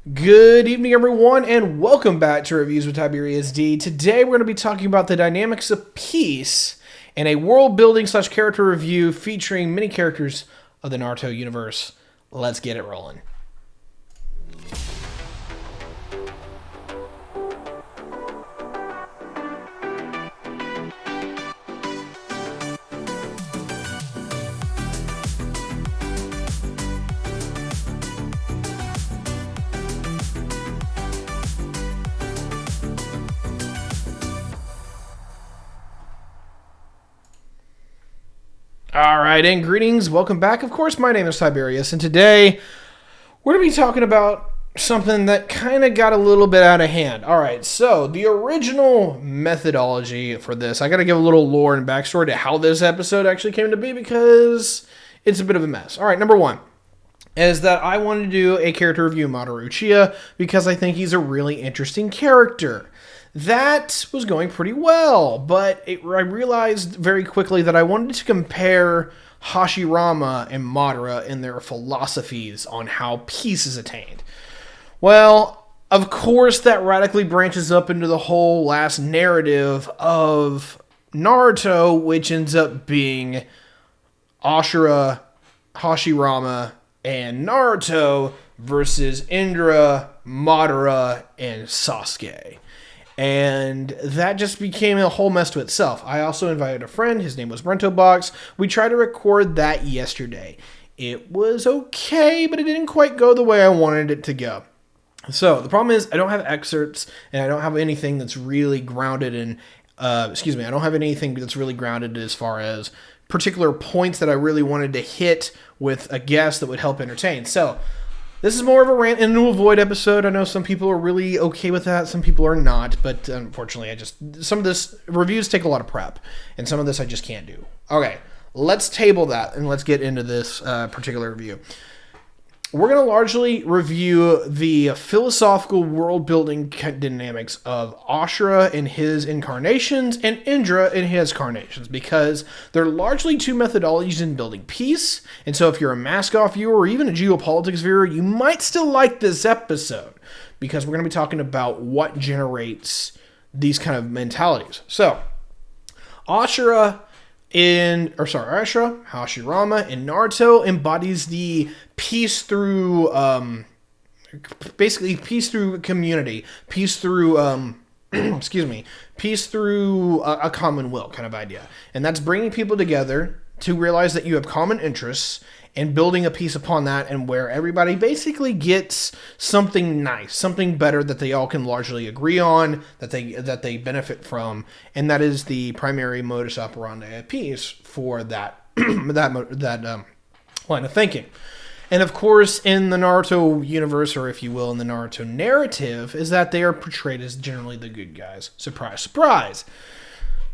Good evening, everyone, and welcome back to Reviews with Tyberius D. Today, we're going to be talking about the dynamics of peace and a world building / character review featuring many characters of the Naruto universe. Let's get it rolling. Alright, and greetings. Welcome back. Of course, my name is Tyberius, and today we're going to be talking about something that kind of got a little bit out of hand. Alright, so the original methodology for this, I got to give a little lore and backstory to how this episode actually came to be because it's a bit of a mess. Alright, number one is that I wanted to do a character review of Mamoru Uchiha because I think he's a really interesting character. That was going pretty well, but I realized very quickly that I wanted to compare Hashirama and Madara in their philosophies on how peace is attained. Well, of course, that radically branches up into the whole last narrative of Naruto, which ends up being Ashura, Hashirama, and Naruto versus Indra, Madara, and Sasuke. And that just became a whole mess to itself. I also invited a friend. His name was Brento Box. We tried to record that yesterday. It was okay, but it didn't quite go the way I wanted it to go. So the problem is I don't have excerpts, and I don't have anything that's really grounded in, I don't have anything that's really grounded as far as particular points that I really wanted to hit with a guest that would help entertain. So this is more of a rant into a void episode. I know some people are really okay with that. Some people are not. But unfortunately, some of this reviews take a lot of prep. And some of this I just can't do. Okay, let's table that and let's get into this particular review. We're going to largely review the philosophical world-building dynamics of Ashura in his incarnations and Indra in his carnations, because they're largely two methodologies in building peace. And so if you're a Mask-Off viewer or even a geopolitics viewer, you might still like this episode, because we're going to be talking about what generates these kind of mentalities. So, Hashirama, and Naruto embodies the peace through, basically peace through community, peace through, peace through a common will kind of idea. And that's bringing people together to realize that you have common interests and building a peace upon that, and where everybody basically gets something nice, something better that they all can largely agree on, that they benefit from, and that is the primary modus operandi of peace for that line of thinking. And of course, in the Naruto universe, or if you will, in the Naruto narrative, is that they are portrayed as generally the good guys. Surprise, surprise.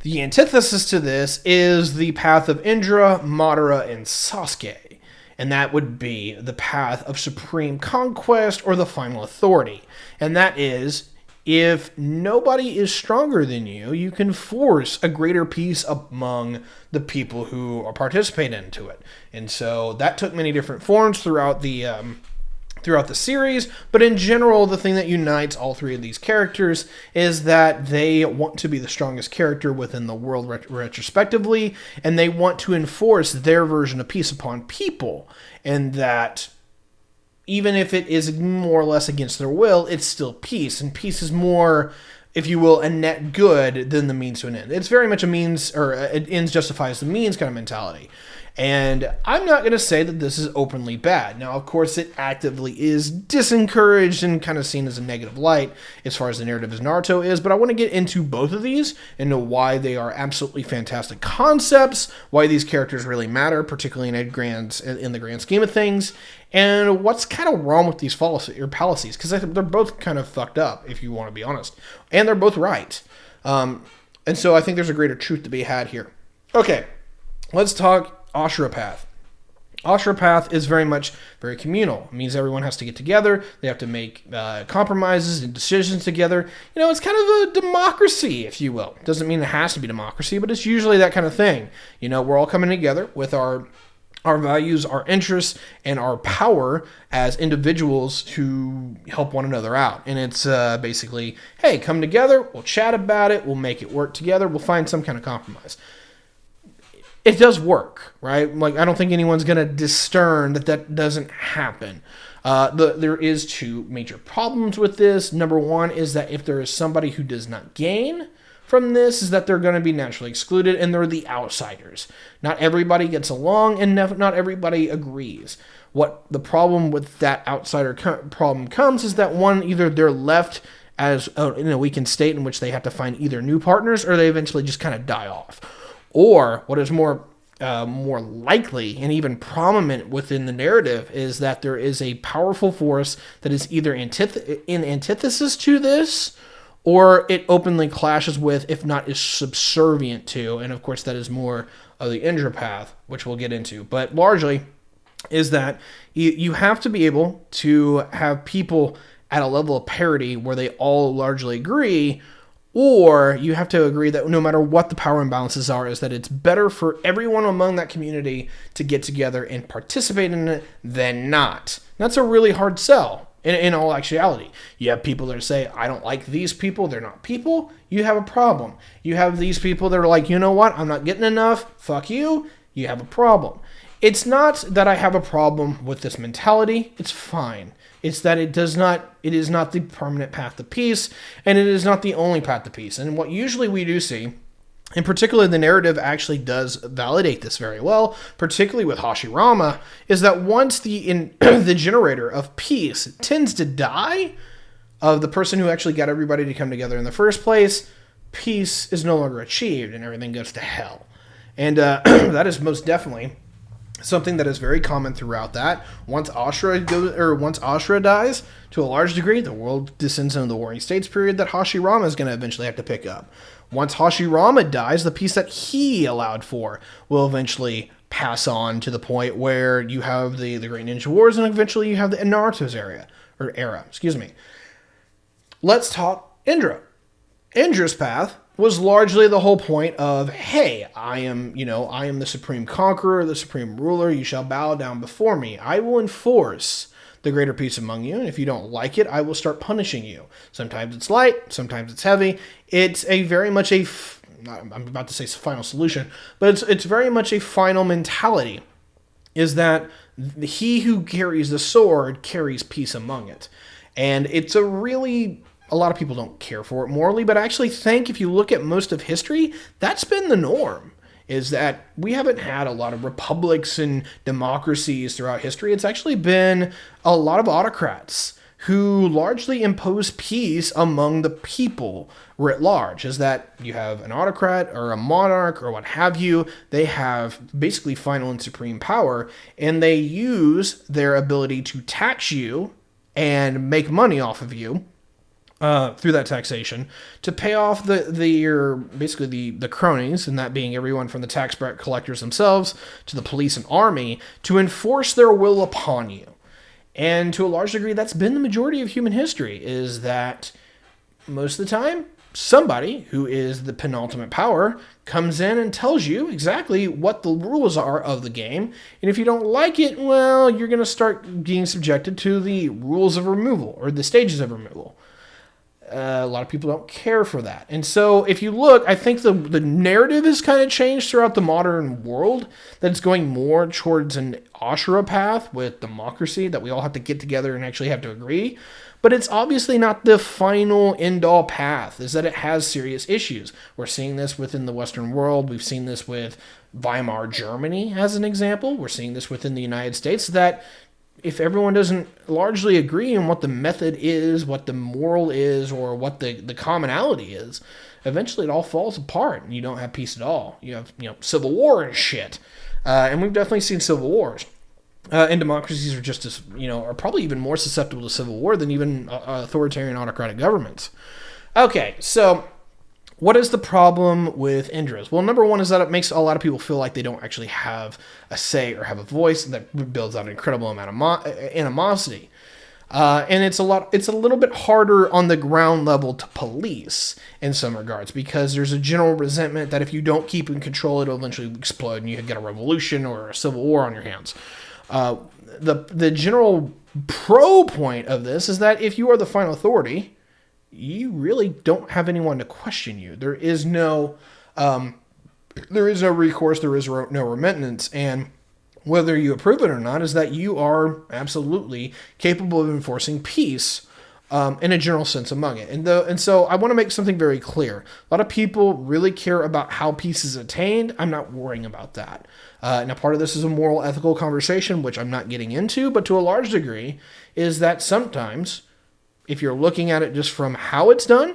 The antithesis to this is the path of Indra, Madara, and Sasuke. And that would be the path of supreme conquest or the final authority. And that is, if nobody is stronger than you, you can force a greater peace among the people who participate into it. And so that took many different forms throughout the series, but in general, the thing that unites all three of these characters is that they want to be the strongest character within the world retrospectively, and they want to enforce their version of peace upon people, and that even if it is more or less against their will, it's still peace, and peace is more, if you will, a net good than the means to an end. It's very much a means, or it ends justifies the means kind of mentality. And I'm not going to say that this is openly bad. Now, of course, it actively is disencouraged and kind of seen as a negative light as far as the narrative as Naruto is, but I want to get into both of these and know why they are absolutely fantastic concepts, why these characters really matter, particularly in the grand scheme of things, and what's kind of wrong with these fallacies, because they're both kind of fucked up, if you want to be honest, and they're both right. And so I think there's a greater truth to be had here. Okay, let's talk Ashura Path. Ashura Path is very communal. It means everyone has to get together. They have to make compromises and decisions together. You know, it's kind of a democracy, if you will. Doesn't mean it has to be democracy, but it's usually that kind of thing. You know, we're all coming together with our our values, our interests, and our power as individuals to help one another out. And it's basically, hey, come together, we'll chat about it, we'll make it work together, we'll find some kind of compromise. It does work, right? Like, I don't think anyone's going to discern that doesn't happen. There is two major problems with this. Number one is that if there is somebody who does not gain from this, is that they're going to be naturally excluded, and they're the outsiders. Not everybody gets along, and not everybody agrees. What the problem with that outsider problem comes is that, one, either they're left as in a weakened state in which they have to find either new partners, or they eventually just kind of die off. Or what is more likely and even prominent within the narrative is that there is a powerful force that is either in antithesis to this, or it openly clashes with, if not is subservient to, and of course that is more of the Indra path, which we'll get into. But largely is that you have to be able to have people at a level of parity where they all largely agree, or you have to agree that no matter what the power imbalances are, is that it's better for everyone among that community to get together and participate in it than not. That's a really hard sell. In all actuality, you have people that say, I don't like these people, they're not people, you have a problem. You have these people that are like, you know what, I'm not getting enough, fuck you, you have a problem. It's not that I have a problem with this mentality, it's fine. It's that it is not the permanent path to peace, and it is not the only path to peace. And what usually we do see, in particular, the narrative actually does validate this very well, particularly with Hashirama, is that once the generator of peace tends to die, of the person who actually got everybody to come together in the first place, peace is no longer achieved and everything goes to hell. And that is most definitely something that is very common throughout that. Once Ashura dies, to a large degree, the world descends into the Warring States period that Hashirama is going to eventually have to pick up. Once Hashirama dies, the peace that he allowed for will eventually pass on to the point where you have the Great Ninja Wars, and eventually you have the Naruto's era. Let's talk Indra. Indra's path was largely the whole point of, hey, I am the supreme conqueror, the supreme ruler, you shall bow down before me. I will enforce the greater peace among you, and if you don't like it, I will start punishing you. Sometimes it's light, sometimes it's heavy. It's a very much I'm about to say final solution, but it's very much a final mentality, is that he who carries the sword carries peace among it. And it's a lot of people don't care for it morally, but I actually think if you look at most of history, that's been the norm, is that we haven't had a lot of republics and democracies throughout history. It's actually been a lot of autocrats who largely impose peace among the people writ large, is that you have an autocrat or a monarch or what have you. They have basically final and supreme power, and they use their ability to tax you and make money off of you through that taxation to pay off the cronies, and that being everyone from the tax collectors themselves to the police and army, to enforce their will upon you. And to a large degree, that's been the majority of human history, is that most of the time, somebody who is the penultimate power comes in and tells you exactly what the rules are of the game. And if you don't like it, well, you're going to start being subjected to the rules of removal, or the stages of removal. A lot of people don't care for that. And so if you look, I think the narrative has kind of changed throughout the modern world, that it's going more towards an Ashura path with democracy, that we all have to get together and actually have to agree. But it's obviously not the final end-all path, is that it has serious issues. We're seeing this within the Western world. We've seen this with Weimar Germany as an example. We're seeing this within the United States, that if everyone doesn't largely agree on what the method is, what the moral is, or what the commonality is, eventually it all falls apart and you don't have peace at all. You have, civil war and shit. And we've definitely seen civil wars. And democracies are just as, are probably even more susceptible to civil war than even authoritarian autocratic governments. Okay, so what is the problem with Indras? Well, number one is that it makes a lot of people feel like they don't actually have a say or have a voice, and that builds out an incredible amount of animosity. And it's a little bit harder on the ground level to police in some regards, because there's a general resentment that if you don't keep in control, it'll eventually explode and you get a revolution or a civil war on your hands. The general pro point of this is that if you are the final authority, you really don't have anyone to question you. There is no recourse, there is no remittance, and whether you approve it or not is that you are absolutely capable of enforcing peace in a general sense among it. And so I want to make something very clear. A lot of people really care about how peace is attained. I'm not worrying about that. Now, part of this is a moral, ethical conversation, which I'm not getting into, but to a large degree is that sometimes if you're looking at it just from how it's done,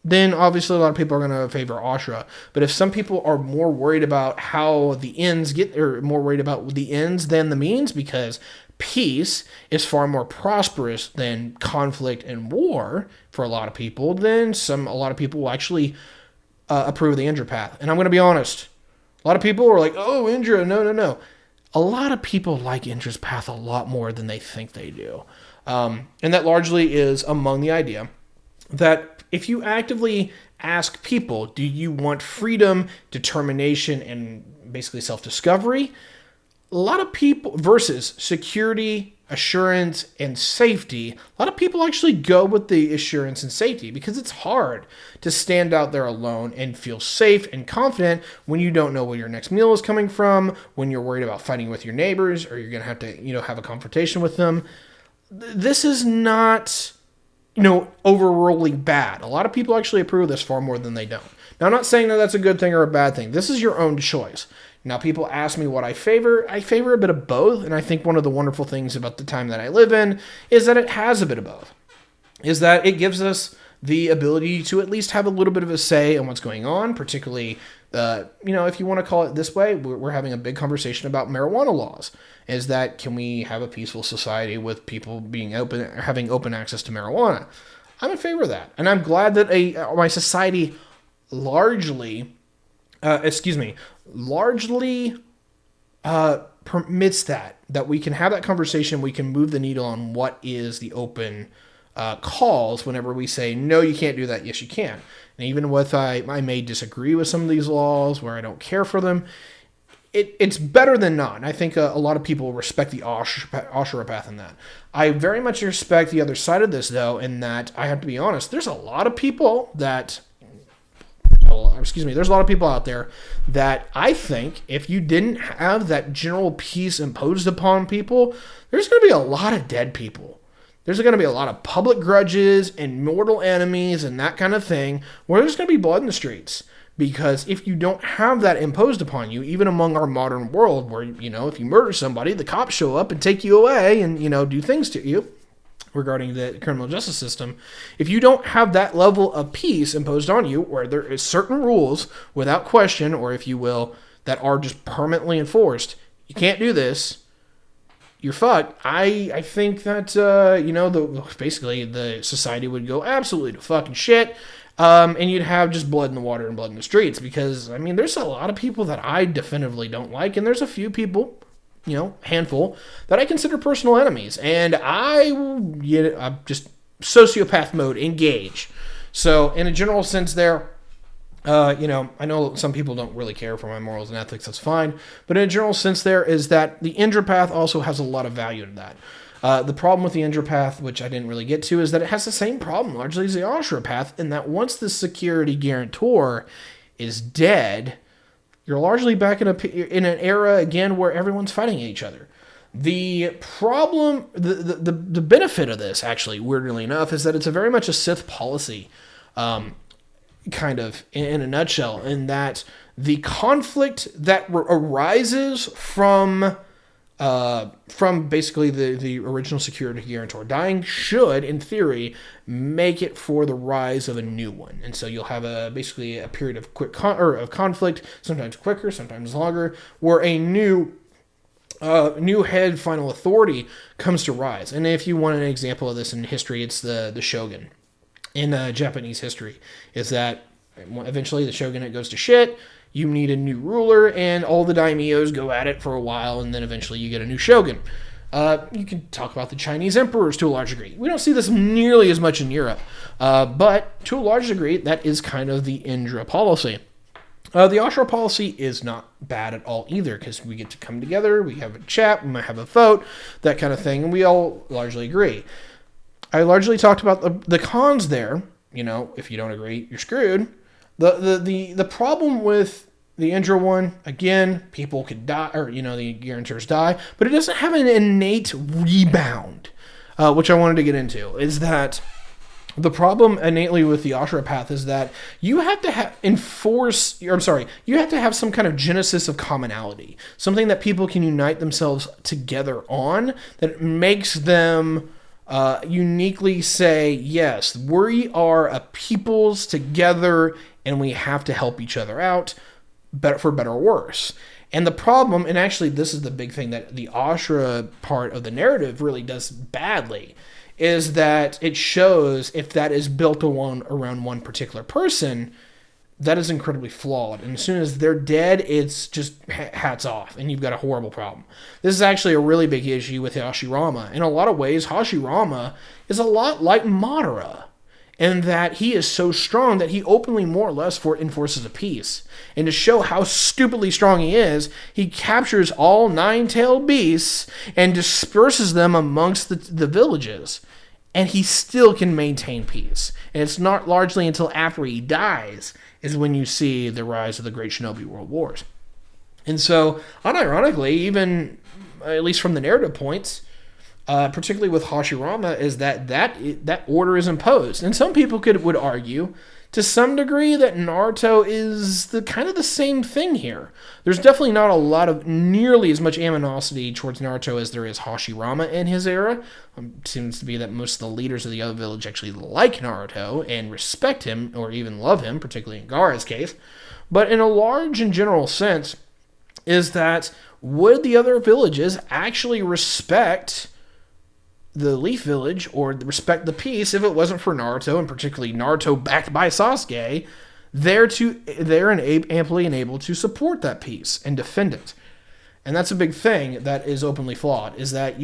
then obviously a lot of people are going to favor Ashra. But if some people are more worried about how the ends get, or more worried about the ends than the means, because peace is far more prosperous than conflict and war for a lot of people, then a lot of people will actually approve of the Indra path. And I'm going to be honest, a lot of people are like, oh, Indra, no. A lot of people like Indra's path a lot more than they think they do. And that largely is among the idea that if you actively ask people, do you want freedom, determination, and basically self-discovery? A lot of people, versus security, assurance, and safety, a lot of people actually go with the assurance and safety because it's hard to stand out there alone and feel safe and confident when you don't know where your next meal is coming from, when you're worried about fighting with your neighbors, or you're going to have to, have a confrontation with them. This is not overruling bad. A lot of people actually approve of this far more than they don't. Now, I'm not saying that that's a good thing or a bad thing. This is your own choice. Now, people ask me what I favor. I favor a bit of both, and I think one of the wonderful things about the time that I live in is that it has a bit of both. Is that it gives us the ability to at least have a little bit of a say in what's going on, particularly, if you want to call it this way, we're having a big conversation about marijuana laws. Is that, can we have a peaceful society with people having open access to marijuana? I'm in favor of that. And I'm glad that my society largely permits that we can have that conversation. We can move the needle on what is the open calls whenever we say, no, you can't do that. Yes, you can. And even with, I may disagree with some of these laws where I don't care for them, it's better than not. And I think a lot of people respect the Ashura path in that. I very much respect the other side of this, though, in that I have to be honest, there's a lot of people out there that I think if you didn't have that general peace imposed upon people, there's going to be a lot of dead people. There's going to be a lot of public grudges and mortal enemies and that kind of thing, where there's going to be blood in the streets. Because if you don't have that imposed upon you, even among our modern world, where, if you murder somebody, the cops show up and take you away and, do things to you regarding the criminal justice system. If you don't have that level of peace imposed on you, where there is certain rules without question, or if you will, that are just permanently enforced, you can't do this, you're fucked. I think that, basically the society would go absolutely to fucking shit. And you'd have just blood in the water and blood in the streets, because, there's a lot of people that I definitively don't like, and there's a few people, handful, that I consider personal enemies, and I'm just sociopath mode, engage. So, in a general sense there, I know some people don't really care for my morals and ethics, that's fine, but in a general sense there is that the Indra path also has a lot of value to that. The problem with the Indra path, which I didn't really get to, is that it has the same problem largely as the Ashura path, in that once the security guarantor is dead, you're largely back in an era again where everyone's fighting each other. The problem, the benefit of this, actually, weirdly enough, is that it's very much a Sith policy, kind of in a nutshell, in that the conflict that arises from basically the original security guarantor dying should, in theory, make it for the rise of a new one. And so you'll have basically a period of of conflict, sometimes quicker, sometimes longer, where a new head final authority comes to rise. And if you want an example of this in history, it's the shogun. In Japanese history, is that eventually the shogunate goes to shit. You need a new ruler, and all the daimyos go at it for a while, and then eventually you get a new shogun. You can talk about the Chinese emperors to a large degree. We don't see this nearly as much in Europe, but to a large degree, that is kind of the Indra policy. The Ashura policy is not bad at all either, because we get to come together, we have a chat, we might have a vote, that kind of thing, and we all largely agree. I largely talked about the cons there. If you don't agree, you're screwed. The problem with the Indra one, again, people could die, or the guarantors die, but it doesn't have an innate rebound, which I wanted to get into. Is that the problem innately with the Ashura path is that you have to you have to have some kind of genesis of commonality, something that people can unite themselves together on, that makes them uniquely say, yes, we are a peoples together, and we have to help each other out, for better or worse. And the problem, and actually this is the big thing that the Ashura part of the narrative really does badly, is that it shows if that is built around one particular person, that is incredibly flawed. And as soon as they're dead, it's just hats off, and you've got a horrible problem. This is actually a really big issue with Hashirama. In a lot of ways, Hashirama is a lot like Madara, in that he is so strong that he openly more or less enforces a peace. And to show how stupidly strong he is, he captures all 9-tailed beasts and disperses them amongst the villages. And he still can maintain peace. And it's not largely until after he dies is when you see the rise of the Great Shinobi World Wars. And so, unironically, even, at least from the narrative points, particularly with Hashirama, is that order is imposed. And some people would argue, to some degree, that Naruto is kind of the same thing here. There's definitely not a lot of nearly as much animosity towards Naruto as there is Hashirama in his era. It seems to be that most of the leaders of the other village actually like Naruto and respect him, or even love him, particularly in Gaara's case. But in a large and general sense, is that would the other villages actually respect the Leaf Village or respect the peace if it wasn't for Naruto, and particularly Naruto backed by Sasuke, they're amply and able to support that peace and defend it. And that's a big thing that is openly flawed, is that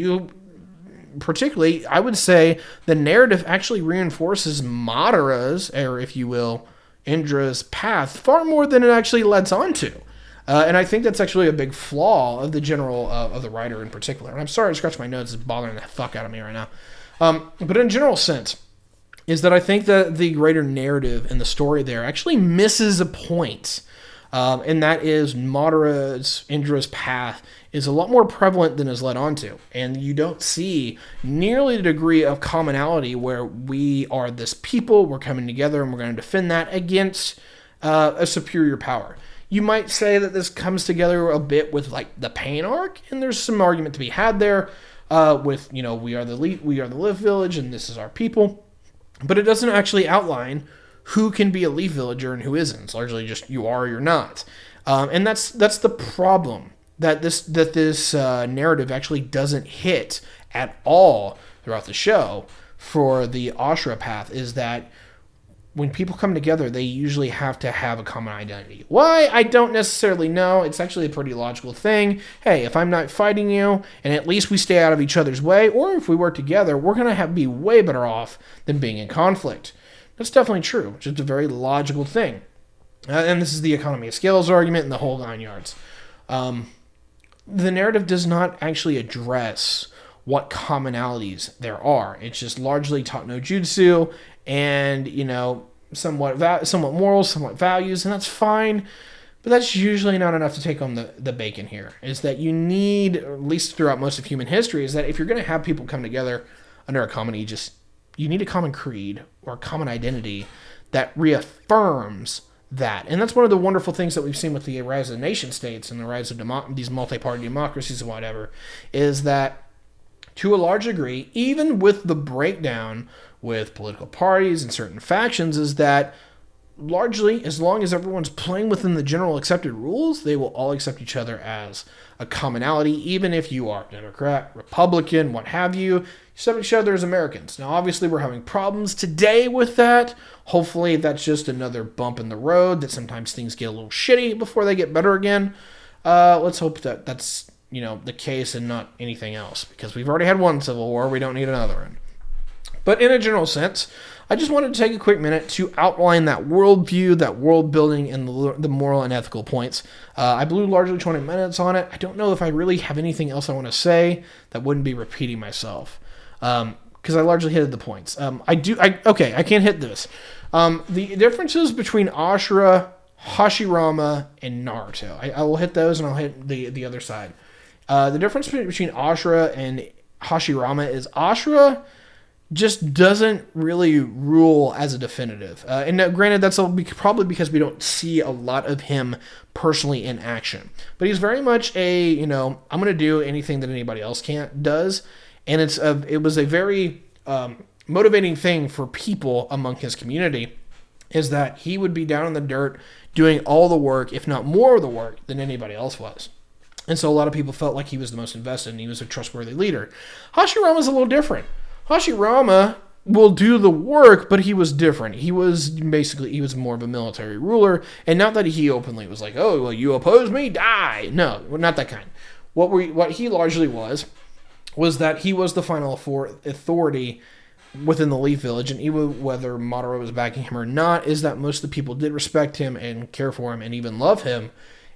particularly, I would say, the narrative actually reinforces Madara's, or if you will, Indra's path far more than it actually lets on to. And I think that's actually a big flaw of the general, of the writer in particular. And I'm sorry to scratch my nose, it's bothering the fuck out of me right now. But in general sense, is that I think that the greater narrative and the story there actually misses a point. And that is Indra's path is a lot more prevalent than is led onto. And you don't see nearly the degree of commonality where we are this people, we're coming together, and we're going to defend that against a superior power. You might say that this comes together a bit with like the Pain arc, and there's some argument to be had there with, we are the Leaf Village, and this is our people. But it doesn't actually outline who can be a Leaf Villager and who isn't. It's largely just you are or you're not. And that's the problem that this narrative actually doesn't hit at all throughout the show for the Ashura path, is that when people come together, they usually have to have a common identity. Why? I don't necessarily know. It's actually a pretty logical thing. Hey, if I'm not fighting you, and at least we stay out of each other's way, or if we work together, we're going to be way better off than being in conflict. That's definitely true. It's just a very logical thing. And this is the economy of scales argument and the whole 9 yards. The narrative does not actually address what commonalities there are. It's just largely taught no jutsu and, somewhat morals, somewhat values, and that's fine. But that's usually not enough to take on the bacon here. Is that you need, at least throughout most of human history, is that if you're going to have people come together under a common aegis, you need a common creed or a common identity that reaffirms that. And that's one of the wonderful things that we've seen with the rise of nation states and the rise of these multi-party democracies and whatever, is that to a large degree, even with the breakdown with political parties and certain factions, is that largely, as long as everyone's playing within the general accepted rules, they will all accept each other as a commonality, even if you are Democrat, Republican, what have you. You accept each other as Americans. Now, obviously, we're having problems today with that. Hopefully, that's just another bump in the road, that sometimes things get a little shitty before they get better again. Let's hope that that's the case and not anything else, because we've already had one civil war. We don't need another one. But in a general sense, I just wanted to take a quick minute to outline that worldview, that world building, and the moral and ethical points. I blew largely 20 minutes on it. I don't know if I really have anything else I want to say that wouldn't be repeating myself, because I largely hit the points. I can't hit this. The differences between Ashura, Hashirama, and Naruto. I will hit those, and I'll hit the other side. The difference between Ashura and Hashirama is Ashura just doesn't really rule as a definitive. And granted, that's probably because we don't see a lot of him personally in action. But he's very much I'm going to do anything that anybody else does. And it was a very motivating thing for people among his community, is that he would be down in the dirt doing all the work, if not more of the work, than anybody else was. And so a lot of people felt like he was the most invested and he was a trustworthy leader. Hashirama's a little different. Hashirama will do the work, but he was different. He was more of a military ruler, and not that he openly was like, oh, well, you oppose me, die. No, not that kind. What he largely was that he was the final authority within the Leaf Village, and even whether Madara was backing him or not, is that most of the people did respect him and care for him and even love him.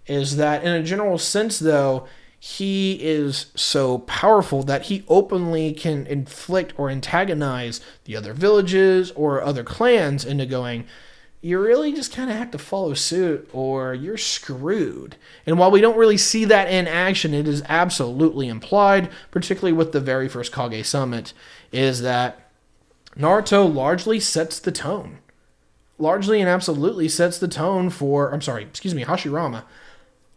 Is that in a general sense, though, he is so powerful that he openly can inflict or antagonize the other villages or other clans into going, you really just kind of have to follow suit or you're screwed. And while we don't really see that in action, it is absolutely implied, particularly with the very first Kage Summit, is that Naruto largely sets the tone. Largely and absolutely sets the tone for, Hashirama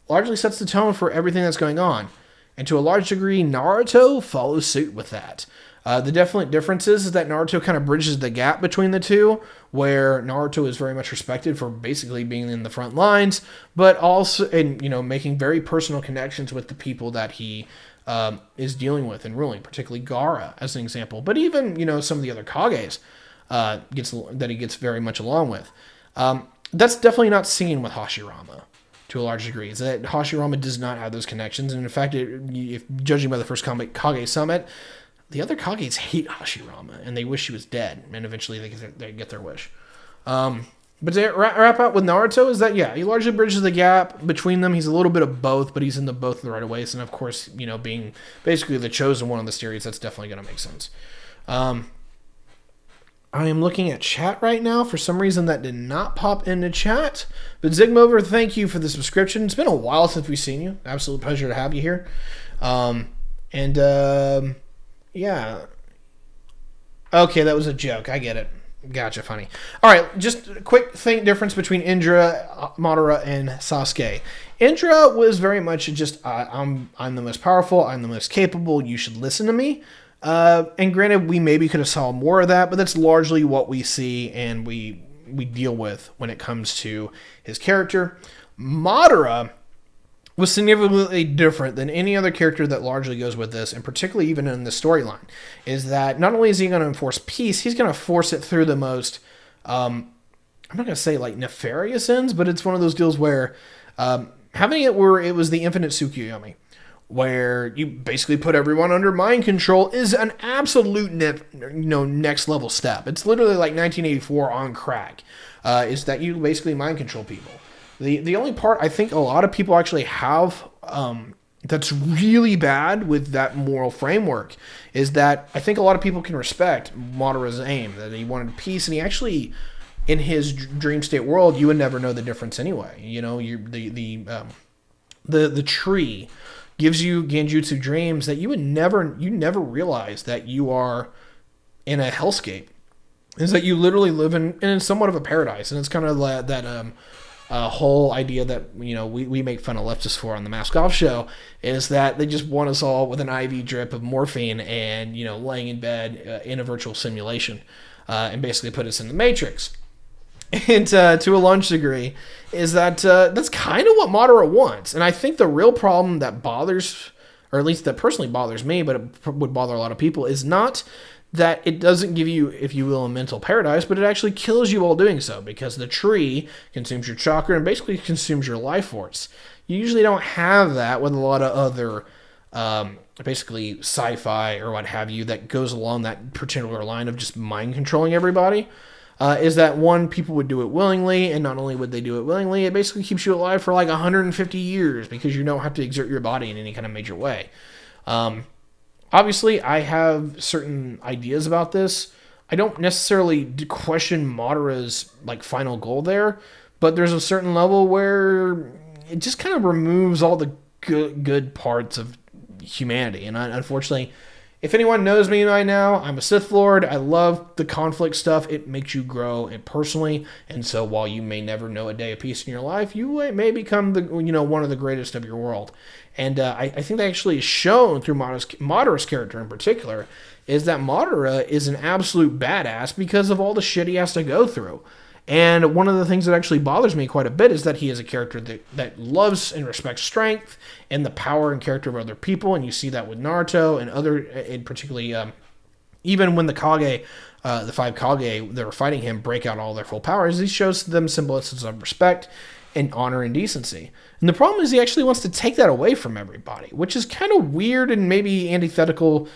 largely sets the tone for everything that's going on. And to a large degree, Naruto follows suit with that. The definite difference is that Naruto kind of bridges the gap between the two, where Naruto is very much respected for basically being in the front lines, but also making very personal connections with the people that he is dealing with and ruling, particularly Gaara as an example. But even some of the other Kages that he gets very much along with. That's definitely not seen with Hashirama. To a large degree, is that Hashirama does not have those connections, and in fact, if judging by the first Kage Summit, the other Kages hate Hashirama, and they wish he was dead, and eventually they get their wish. But to wrap up with Naruto, is that he largely bridges the gap between them. He's a little bit of both, but he's in both the right ways, and of course, being basically the chosen one of the series, that's definitely going to make sense. I am looking at chat right now. For some reason, that did not pop into chat. But Zigmover, thank you for the subscription. It's been a while since we've seen you. Absolute pleasure to have you here. Yeah. Okay, that was a joke. I get it. Gotcha, funny. All right, just a quick difference between Indra, Madara, and Sasuke. Indra was very much just, I'm the most powerful, I'm the most capable, you should listen to me. And granted, we maybe could have saw more of that, but that's largely what we see and we deal with when it comes to his character. Madara was significantly different than any other character that largely goes with this, and particularly even in the storyline, is that not only is he going to enforce peace, he's going to force it through the most, I'm not going to say like nefarious ends, but it's one of those deals where having it where it was the infinite Tsukuyomi, where you basically put everyone under mind control, is an absolute next level step. It's literally like 1984 on crack, is that you basically mind control people. The only part I think a lot of people actually have that's really bad with that moral framework is that I think a lot of people can respect Madara's aim, that he wanted peace, and he actually, in his dream state world, you would never know the difference anyway. The tree gives you Genjutsu dreams that you never realize that you are in a hellscape. Is that you literally live in somewhat of a paradise, and it's kind of that whole idea that we make fun of leftists for on the Mask Off show, is that they just want us all with an IV drip of morphine and laying in bed in a virtual simulation, and basically put us in the Matrix. And to a large degree, is that that's kind of what Madara wants. And I think the real problem that bothers, or at least that personally bothers me, but it would bother a lot of people, is not that it doesn't give you, if you will, a mental paradise, but it actually kills you while doing so, because the tree consumes your chakra and basically consumes your life force. You usually don't have that with a lot of other basically sci-fi or what have you that goes along that particular line of just mind controlling everybody. Is that one, people would do it willingly, and not only would they do it willingly, it basically keeps you alive for like 150 years because you don't have to exert your body in any kind of major way. Obviously, I have certain ideas about this. I don't necessarily question Madara's like final goal there, but there's a certain level where it just kind of removes all the good parts of humanity, and unfortunately, if anyone knows me right now, I'm a Sith Lord. I love the conflict stuff. It makes you grow personally. And so while you may never know a day of peace in your life, you may become one of the greatest of your world. And I think that actually is shown through Madara's character in particular, is that Madara is an absolute badass because of all the shit he has to go through. And one of the things that actually bothers me quite a bit is that he is a character that loves and respects strength and the power and character of other people. And you see that with Naruto and and particularly even when the Kage, the 5 Kage that are fighting him break out all their full powers, he shows them symbols of respect and honor and decency. And the problem is he actually wants to take that away from everybody, which is kind of weird and maybe antithetical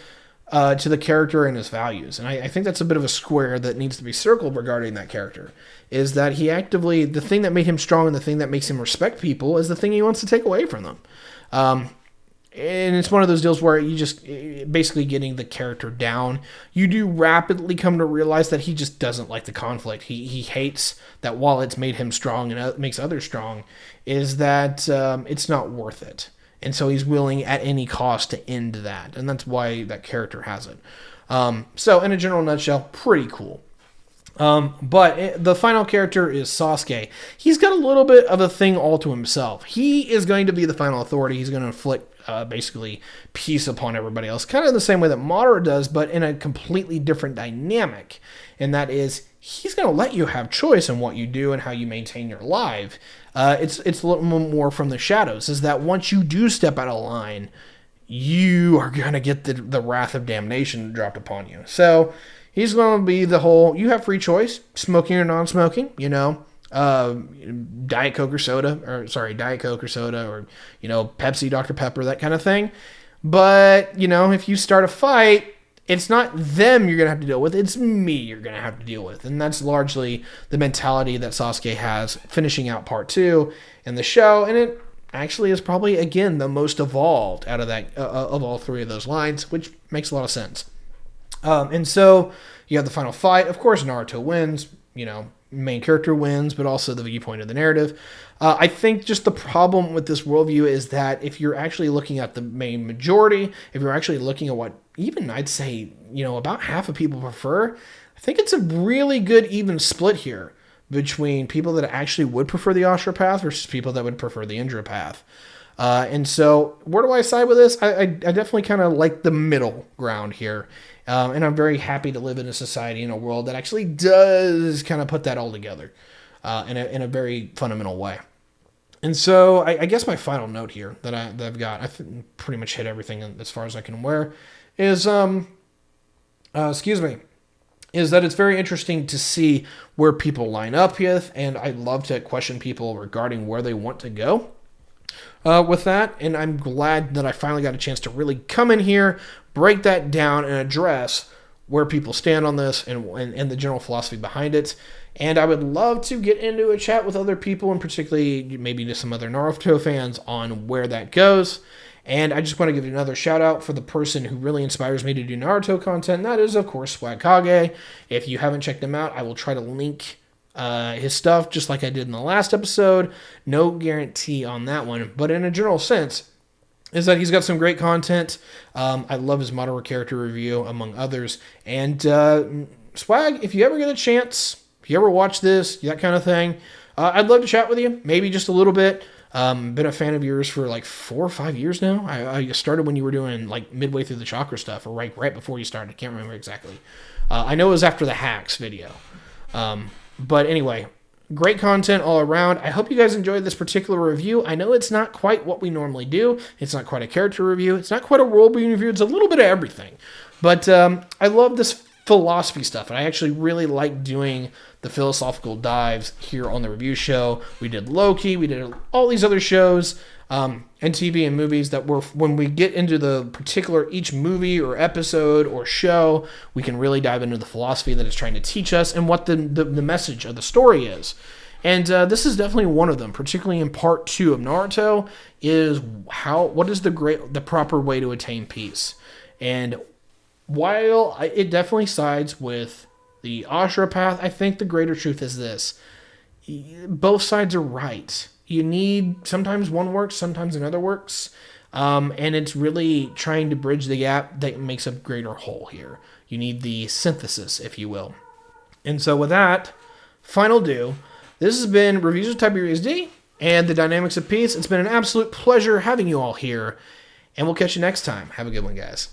to the character and his values. And I think that's a bit of a square that needs to be circled regarding that character, is that he actively, the thing that made him strong and the thing that makes him respect people is the thing he wants to take away from them. And it's one of those deals where you just, basically getting the character down, you do rapidly come to realize that he just doesn't like the conflict. He hates that while it's made him strong and makes others strong, is that it's not worth it. And so he's willing at any cost to end that. And that's why that character has it. So in a general nutshell, pretty cool. But the final character is Sasuke. He's got a little bit of a thing all to himself. He is going to be the final authority. He's going to inflict basically peace upon everybody else. Kind of the same way that Madara does, but in a completely different dynamic. And that is, he's going to let you have choice in what you do and how you maintain your life. It's a little more from the shadows, is that once you do step out of line, you are going to get the wrath of damnation dropped upon you. So he's going to be the whole, you have free choice, smoking or non-smoking, Diet Coke or soda, or Pepsi, Dr. Pepper, that kind of thing. But, if you start a fight, it's not them you're going to have to deal with, it's me you're going to have to deal with. And that's largely the mentality that Sasuke has finishing out part 2 in the show, and it actually is probably, again, the most evolved out of that of all 3 of those lines, which makes a lot of sense. And so you have the final fight. Of course, Naruto wins, main character wins, but also the viewpoint of the narrative. I think just the problem with this worldview is that if you're actually looking at the main majority, if you're actually looking at what even I'd say, about half of people prefer, I think it's a really good even split here between people that actually would prefer the Ashura path versus people that would prefer the Indra path. And so where do I side with this? I definitely kind of like the middle ground here. And I'm very happy to live in a society, in a world that actually does kind of put that all together in a very fundamental way. And so I guess my final note here that I've got, I've pretty much hit everything as far as I can aware, is is that it's very interesting to see where people line up with, and I love to question people regarding where they want to go with that. And I'm glad that I finally got a chance to really come in here, break that down, and address where people stand on this and the general philosophy behind it. And I would love to get into a chat with other people, and particularly maybe to some other Naruto fans, on where that goes. And I just want to give you another shout out for the person who really inspires me to do Naruto content. And that is, of course, Swag Kage. If you haven't checked him out, I will try to link his stuff just like I did in the last episode. No guarantee on that one, but in a general sense, is that he's got some great content. I love his Madara character review, among others. And Swag, if you ever get a chance, if you ever watch this, that kind of thing, I'd love to chat with you, maybe just a little bit. Been a fan of yours for like 4 or 5 years now. I started when you were doing like midway through the chakra stuff, or right before you started. I can't remember exactly. I know it was after the hacks video. But anyway, great content all around. I hope you guys enjoyed this particular review. I know it's not quite what we normally do. It's not quite a character review. It's not quite a world building review. It's a little bit of everything. But I love this philosophy stuff. And I actually really like doing the philosophical dives here on the review show. We did Loki, we did all these other shows and TV and movies that were, when we get into the particular each movie or episode or show, we can really dive into the philosophy that it's trying to teach us and what the message of the story is. And this is definitely one of them, particularly in part 2 of Naruto, is what is the proper way to attain peace. And while it definitely sides with the Ashura path, I think the greater truth is this: both sides are right. You need, sometimes one works, sometimes another works. And it's really trying to bridge the gap that makes a greater whole here. You need the synthesis, if you will. And so with that, final due, this has been Reviews of Tyberius D and the Dynamics of Peace. It's been an absolute pleasure having you all here. And we'll catch you next time. Have a good one, guys.